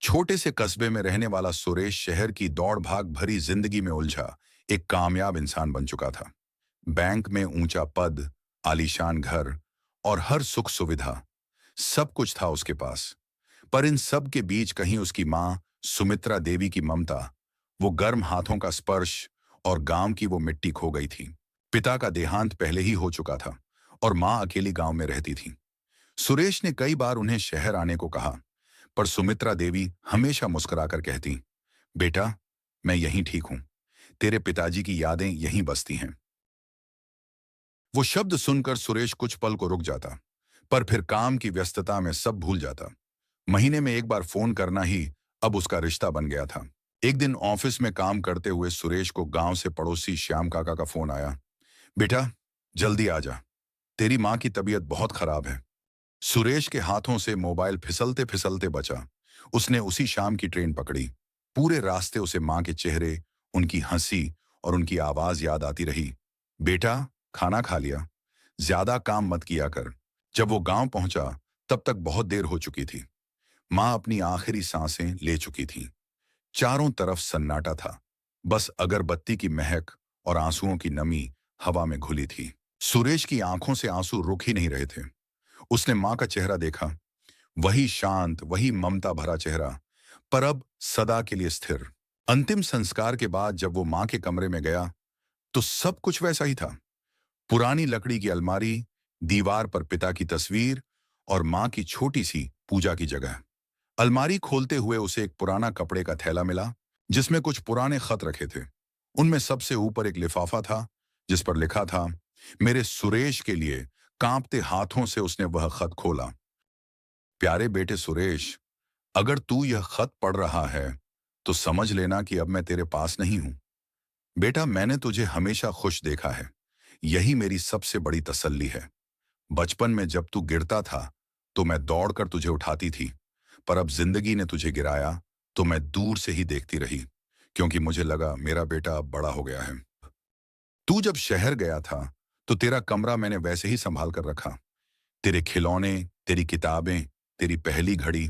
छोटे से कस्बे में रहने वाला सुरेश शहर की दौड़ भाग भरी जिंदगी में उलझा एक कामयाब इंसान बन चुका था। बैंक में ऊंचा पद, आलीशान घर और हर सुख सुविधा, सब कुछ था उसके पास। पर इन सब के बीच कहीं उसकी मां सुमित्रा देवी की ममता, वो गर्म हाथों का स्पर्श और गांव की वो मिट्टी खो गई थी। पिता का देहांत पहले ही हो चुका था और मां अकेली गांव में रहती थी। सुरेश ने कई बार उन्हें शहर आने को कहा, पर सुमित्रा देवी हमेशा मुस्कुराकर कहती, बेटा, मैं यहीं ठीक हूं। तेरे पिताजी की यादें यहीं बसती हैं। वो शब्द सुनकर सुरेश कुछ पल को रुक जाता, पर फिर काम की व्यस्तता में सब भूल जाता। महीने में एक बार फोन करना ही अब उसका रिश्ता बन गया था। एक दिन ऑफिस में काम करते हुए सुरेश को गांव से पड़ोसी श्याम काका का फोन आया। बेटा, जल्दी आ जा, तेरी माँ की तबीयत बहुत खराब है। सुरेश के हाथों से मोबाइल फिसलते फिसलते बचा। उसने उसी शाम की ट्रेन पकड़ी। पूरे रास्ते उसे माँ के चेहरे, उनकी हंसी और उनकी आवाज याद आती रही। बेटा, खाना खा लिया? ज्यादा काम मत किया कर। जब वो गांव पहुंचा, तब तक बहुत देर हो चुकी थी। माँ अपनी आखिरी सांसें ले चुकी थी। चारों तरफ सन्नाटा था। बस अगरबत्ती की महक और आंसुओं की नमी हवा में घुली थी। सुरेश की आंखों से आंसू रुक ही नहीं रहे थे। उसने माँ का चेहरा देखा, वही शांत, वही ममता भरा चेहरा, पर अब सदा के लिए स्थिर। अंतिम संस्कार के बाद जब वो माँ के कमरे में गया, तो सब कुछ वैसा ही था। पुरानी लकड़ी की अलमारी, दीवार पर पिता की तस्वीर और माँ की छोटी सी पूजा की जगह। अलमारी खोलते हुए उसे एक पुराना कपड़े का थैला मिला, जिसमें कुछ पुराने खत रखे थे। उनमें सबसे ऊपर एक लिफाफा था, जिस पर लिखा था, मेरे सुरेश के लिए। कांपते हाथों से उसने वह खत खोला। प्यारे बेटे सुरेश, अगर तू यह खत पढ़ रहा है, तो समझ लेना कि अब मैं तेरे पास नहीं हूं। बेटा, मैंने तुझे हमेशा खुश देखा है। यही मेरी सबसे बड़ी तसल्ली है। बचपन में जब तू गिरता था, तो मैं दौड़कर तुझे उठाती थी, पर अब जिंदगी ने तुझे गिराया, तो मैं दूर से ही देखती रही, क्योंकि मुझे लगा मेरा बेटा अब बड़ा हो गया है। तू जब शहर गया था, तो तेरा कमरा मैंने वैसे ही संभाल कर रखा। तेरे खिलौने, तेरी किताबें, तेरी पहली घड़ी,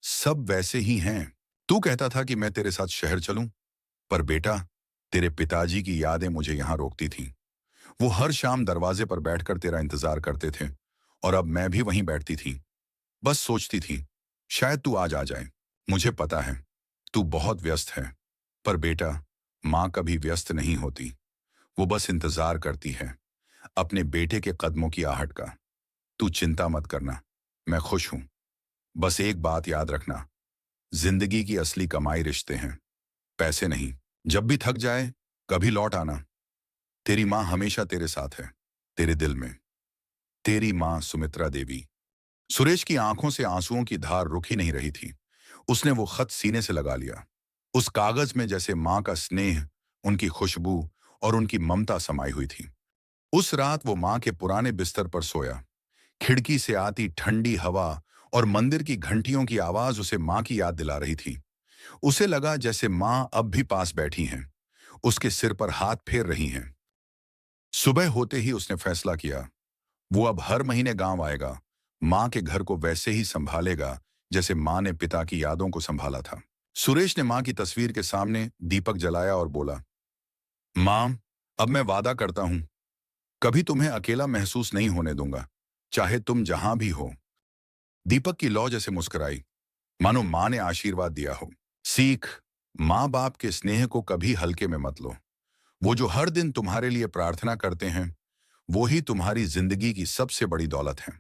सब वैसे ही हैं। तू कहता था कि मैं तेरे साथ शहर चलूं, पर बेटा, तेरे पिताजी की यादें मुझे यहां रोकती थीं। वो हर शाम दरवाजे पर बैठकर तेरा इंतजार करते थे, और अब मैं भी वहीं बैठती थी। बस सोचती थी, शायद तू आज आ जाए। मुझे पता है, तू बहुत व्यस्त है, पर बेटा, माँ कभी व्यस्त नहीं होती। वो बस इंतजार करती है, अपने बेटे के कदमों की आहट का। तू चिंता मत करना, मैं खुश हूं। बस एक बात याद रखना, जिंदगी की असली कमाई रिश्ते हैं, पैसे नहीं। जब भी थक जाए, कभी लौट आना। तेरी माँ हमेशा तेरे साथ है, तेरे दिल में। तेरी माँ सुमित्रा देवी। सुरेश की आंखों से आंसुओं की धार रुक ही नहीं रही थी। उसने वो खत सीने से लगा लिया। उस कागज में जैसे माँ का स्नेह, उनकी खुशबू और उनकी ममता समाई हुई थी। उस रात वो माँ के पुराने बिस्तर पर सोया। खिड़की से आती ठंडी हवा और मंदिर की घंटियों की आवाज उसे माँ की याद दिला रही थी। उसे लगा जैसे माँ अब भी पास बैठी हैं, उसके सिर पर हाथ फेर रही हैं। सुबह होते ही उसने फैसला किया, वो अब हर महीने गांव आएगा, माँ के घर को वैसे ही संभालेगा जैसे माँ ने पिता की यादों को संभाला था। सुरेश ने माँ की तस्वीर के सामने दीपक जलाया और बोला, माँ, अब मैं वादा करता हूं, कभी तुम्हें अकेला महसूस नहीं होने दूंगा, चाहे तुम जहां भी हो। दीपक की लौ जैसे मुस्कुराई, मानो माँ ने आशीर्वाद दिया हो। सीख, माँ बाप के स्नेह को कभी हल्के में मत लो। वो जो हर दिन तुम्हारे लिए प्रार्थना करते हैं, वो ही तुम्हारी जिंदगी की सबसे बड़ी दौलत है।